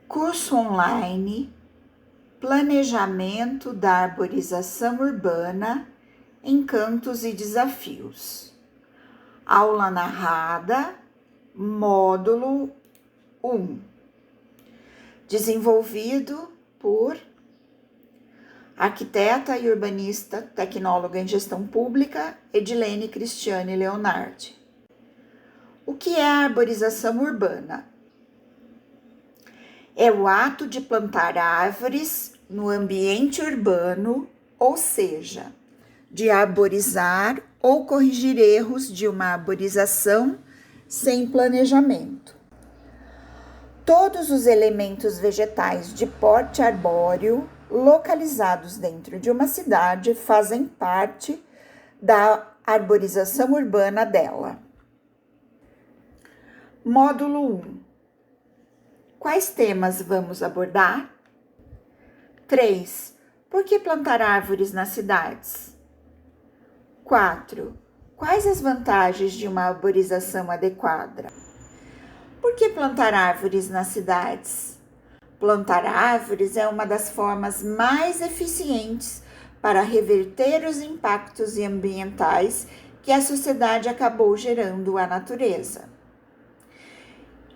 Curso online Planejamento da Arborização Urbana, Encantos e Desafios. Aula narrada, módulo 1. Desenvolvido por arquiteta e urbanista, tecnóloga em gestão pública, Edilene Cristiane Leonardi. O que é a arborização urbana? É o ato de plantar árvores no ambiente urbano, ou seja, de arborizar ou corrigir erros de uma arborização sem planejamento. Todos os elementos vegetais de porte arbóreo localizados dentro de uma cidade fazem parte da arborização urbana dela. Módulo 1. Quais temas vamos abordar? 3. Por que plantar árvores nas cidades? 4. Quais as vantagens de uma arborização adequada? Por que plantar árvores nas cidades? Plantar árvores é uma das formas mais eficientes para reverter os impactos ambientais que a sociedade acabou gerando à natureza.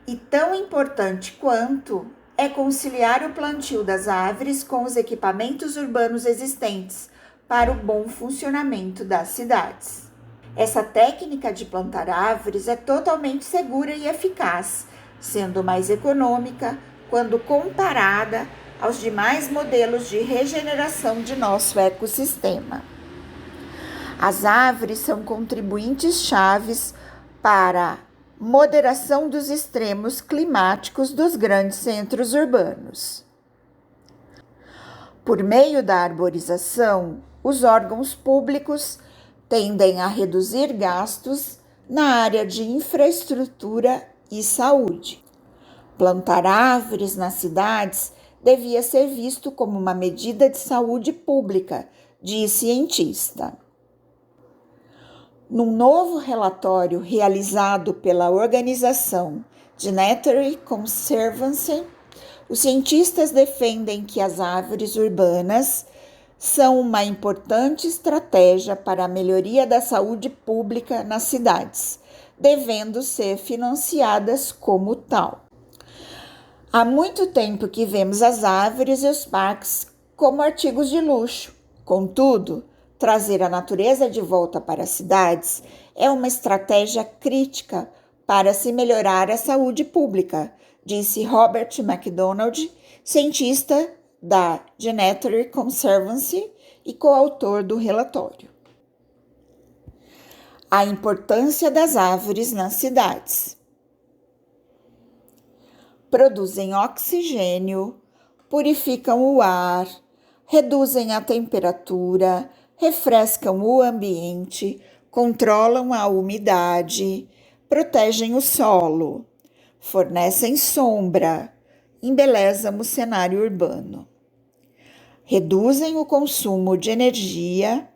E tão importante quanto é conciliar o plantio das árvores com os equipamentos urbanos existentes para o bom funcionamento das cidades. Essa técnica de plantar árvores é totalmente segura e eficaz, sendo mais econômica quando comparada aos demais modelos de regeneração de nosso ecossistema. As árvores são contribuintes chaves para moderação dos extremos climáticos dos grandes centros urbanos. Por meio da arborização, os órgãos públicos tendem a reduzir gastos na área de infraestrutura e saúde. Plantar árvores nas cidades devia ser visto como uma medida de saúde pública, diz cientista. Num novo relatório realizado pela organização Genetary Conservancy, os cientistas defendem que as árvores urbanas são uma importante estratégia para a melhoria da saúde pública nas cidades, devendo ser financiadas como tal. Há muito tempo que vemos as árvores e os parques como artigos de luxo. Contudo, trazer a natureza de volta para as cidades é uma estratégia crítica para se melhorar a saúde pública, disse Robert MacDonald, cientista da Genetary Conservancy e coautor do relatório. A importância das árvores nas cidades. Produzem oxigênio, purificam o ar, reduzem a temperatura, refrescam o ambiente, controlam a umidade, protegem o solo, fornecem sombra, embelezam o cenário urbano, reduzem o consumo de energia,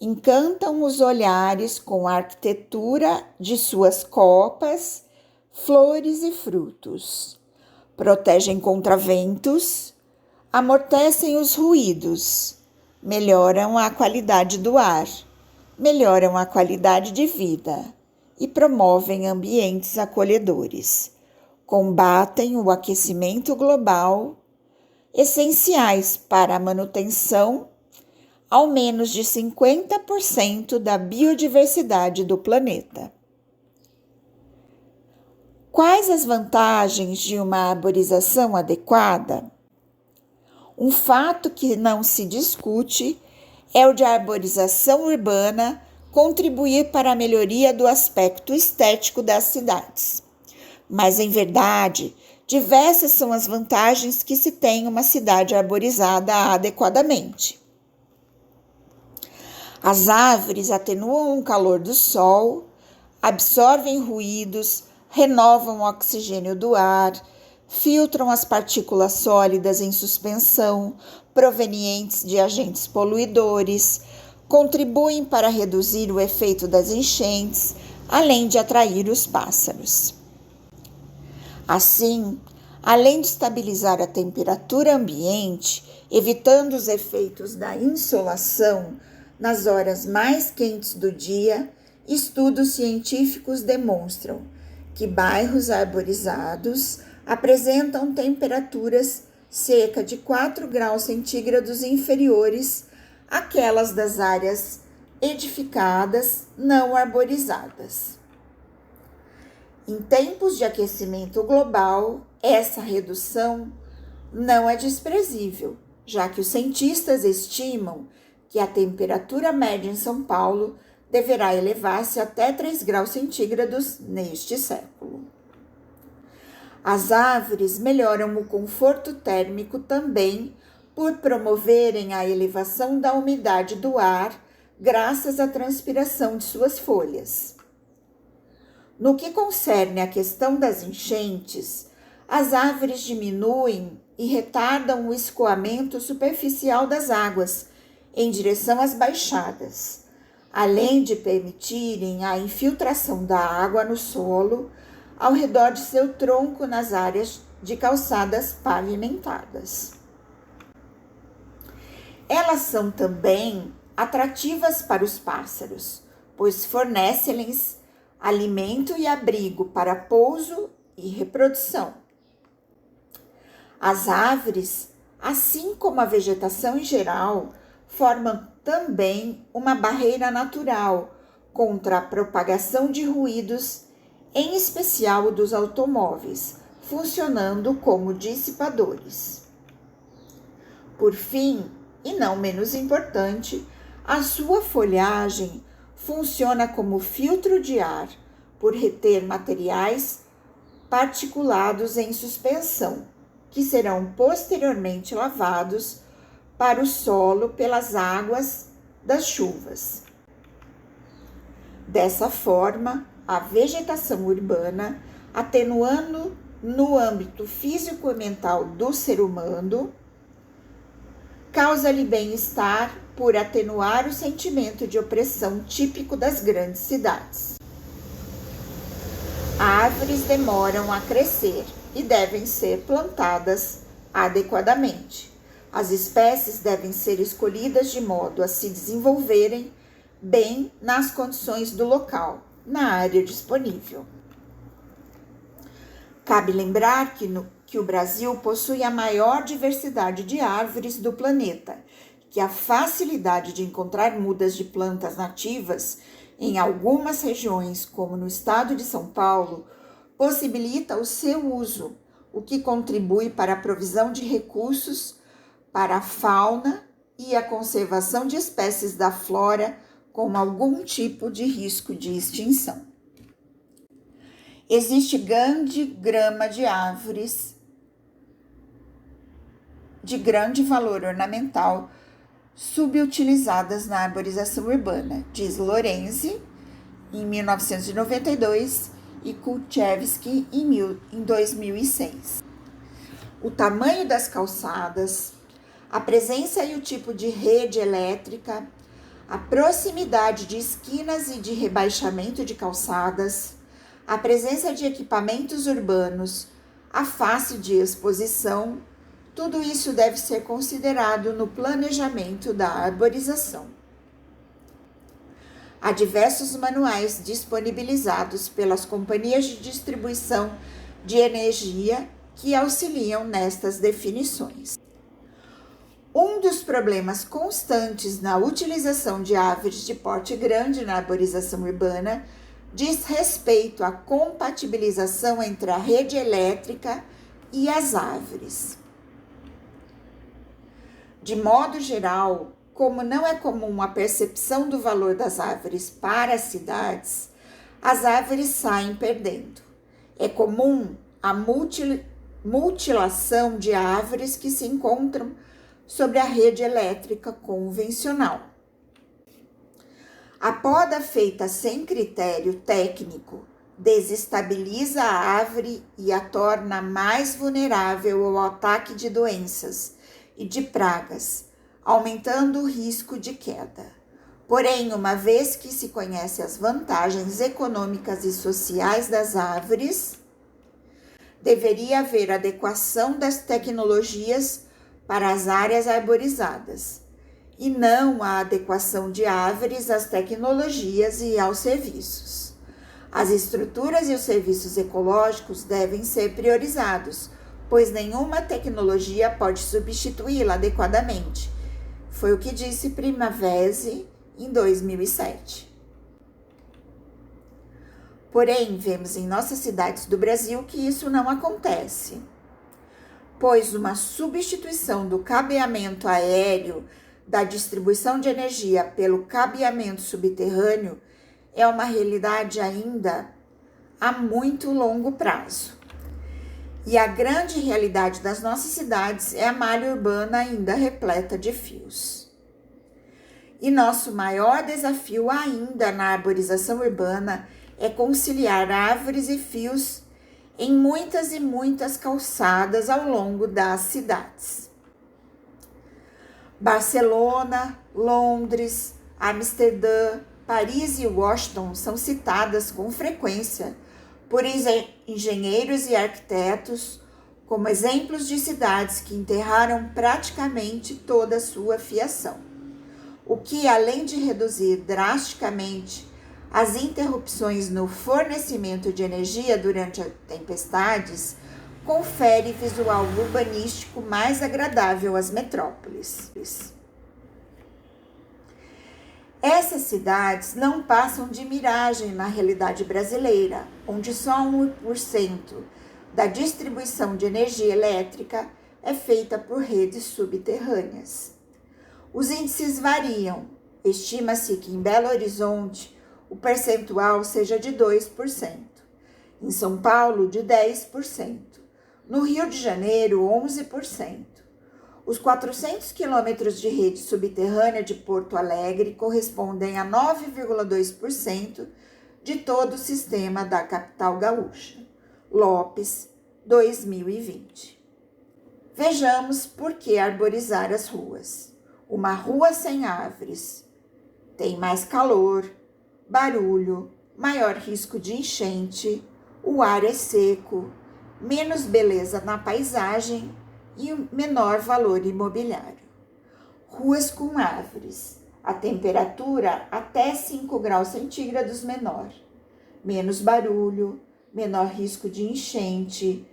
encantam os olhares com a arquitetura de suas copas, flores e frutos, protegem contra ventos, amortecem os ruídos, melhoram a qualidade do ar, melhoram a qualidade de vida e promovem ambientes acolhedores, combatem o aquecimento global, essenciais para a manutenção ao menos de 50% da biodiversidade do planeta. Quais as vantagens de uma arborização adequada? Um fato que não se discute é o de a arborização urbana contribuir para a melhoria do aspecto estético das cidades. Mas, em verdade, diversas são as vantagens que se tem uma cidade arborizada adequadamente. As árvores atenuam o calor do sol, absorvem ruídos, renovam o oxigênio do ar, filtram as partículas sólidas em suspensão provenientes de agentes poluidores, contribuem para reduzir o efeito das enchentes, além de atrair os pássaros. Assim, Além de estabilizar a temperatura ambiente, evitando os efeitos da insolação nas horas mais quentes do dia, estudos científicos demonstram que bairros arborizados apresentam temperaturas cerca de 4 graus centígrados inferiores àquelas das áreas edificadas não arborizadas. Em tempos de aquecimento global, essa redução não é desprezível, já que os cientistas estimam que a temperatura média em São Paulo deverá elevar-se até 3 graus centígrados neste século. As árvores melhoram o conforto térmico também por promoverem a elevação da umidade do ar graças à transpiração de suas folhas. No que concerne à questão das enchentes, as árvores diminuem e retardam o escoamento superficial das águas em direção às baixadas, além de permitirem a infiltração da água no solo ao redor de seu tronco nas áreas de calçadas pavimentadas. Elas são também atrativas para os pássaros, pois fornecem-lhes alimento e abrigo para pouso e reprodução. As árvores, assim como a vegetação em geral, formam também uma barreira natural contra a propagação de ruídos, em especial dos automóveis, funcionando como dissipadores. Por fim, e não menos importante, a sua folhagem funciona como filtro de ar por reter materiais particulados em suspensão, que serão posteriormente lavados para o solo pelas águas das chuvas. Dessa forma, a vegetação urbana, atenuando no âmbito físico e mental do ser humano, causa-lhe bem-estar por atenuar o sentimento de opressão típico das grandes cidades. Árvores demoram a crescer e devem ser plantadas adequadamente. As espécies devem ser escolhidas de modo a se desenvolverem bem nas condições do local, na área disponível. Cabe lembrar que o Brasil possui a maior diversidade de árvores do planeta, que a facilidade de encontrar mudas de plantas nativas em algumas regiões, como no estado de São Paulo, possibilita o seu uso, o que contribui para a provisão de recursos para a fauna e a conservação de espécies da flora com algum tipo de risco de extinção. Existe grande gama de árvores de grande valor ornamental subutilizadas na arborização urbana, diz Lorenzi, em 1992, e Kulczewski, em 2006. O tamanho das calçadas, a presença e o tipo de rede elétrica, a proximidade de esquinas e de rebaixamento de calçadas, a presença de equipamentos urbanos, a fácil de exposição, tudo isso deve ser considerado no planejamento da arborização. Há diversos manuais disponibilizados pelas companhias de distribuição de energia que auxiliam nestas definições. Um dos problemas constantes na utilização de árvores de porte grande na arborização urbana diz respeito à compatibilização entre a rede elétrica e as árvores. De modo geral, como não é comum a percepção do valor das árvores para as cidades, as árvores saem perdendo. É comum a mutilação de árvores que se encontram sobre a rede elétrica convencional. A poda feita sem critério técnico desestabiliza a árvore e a torna mais vulnerável ao ataque de doenças e de pragas, aumentando o risco de queda. Porém, uma vez que se conhece as vantagens econômicas e sociais das árvores, Deveria haver adequação das tecnologias para as áreas arborizadas, e não a adequação de árvores às tecnologias e aos serviços. As estruturas e os serviços ecológicos devem ser priorizados, pois nenhuma tecnologia pode substituí-la adequadamente. Foi o que disse Primavesi em 2007. Porém, vemos em nossas cidades do Brasil que isso não acontece, pois uma substituição do cabeamento aéreo da distribuição de energia pelo cabeamento subterrâneo é uma realidade ainda a muito longo prazo. E a grande realidade das nossas cidades é a malha urbana ainda repleta de fios. E nosso maior desafio ainda na arborização urbana é conciliar árvores e fios em muitas e muitas calçadas ao longo das cidades. Barcelona, Londres, Amsterdã, Paris e Washington são citadas com frequência por engenheiros e arquitetos como exemplos de cidades que enterraram praticamente toda a sua fiação, o que, além de reduzir drasticamente as interrupções no fornecimento de energia durante as tempestades, confere visual urbanístico mais agradável às metrópoles. Essas cidades não passam de miragem na realidade brasileira, onde só 1% da distribuição de energia elétrica é feita por redes subterrâneas. Os índices variam. Estima-se que em Belo Horizonte o percentual seja de 2%, em São Paulo de 10%, no Rio de Janeiro 11%. Os 400 quilômetros de rede subterrânea de Porto Alegre correspondem a 9,2% de todo o sistema da capital gaúcha. Lopes, 2020. Vejamos por que arborizar as ruas. Uma rua sem árvores tem mais calor, barulho, maior risco de enchente, o ar é seco, menos beleza na paisagem e menor valor imobiliário. Ruas com árvores, a temperatura até 5 graus centígrados menor, menos barulho, menor risco de enchente,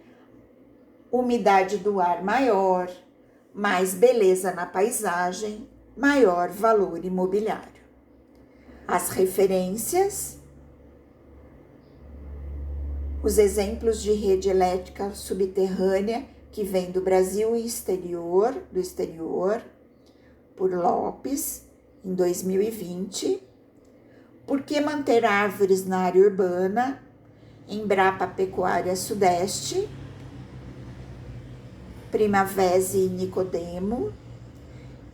umidade do ar maior, mais beleza na paisagem, maior valor imobiliário. As referências, os exemplos de rede elétrica subterrânea que vem do Brasil e do exterior, por Lopes, em 2020. Por que manter árvores na área urbana? Embrapa Pecuária Sudeste, Primavesi e Nicodemo.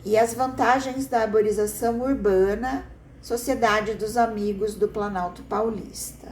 E as vantagens da arborização urbana, Sociedade dos Amigos do Planalto Paulista.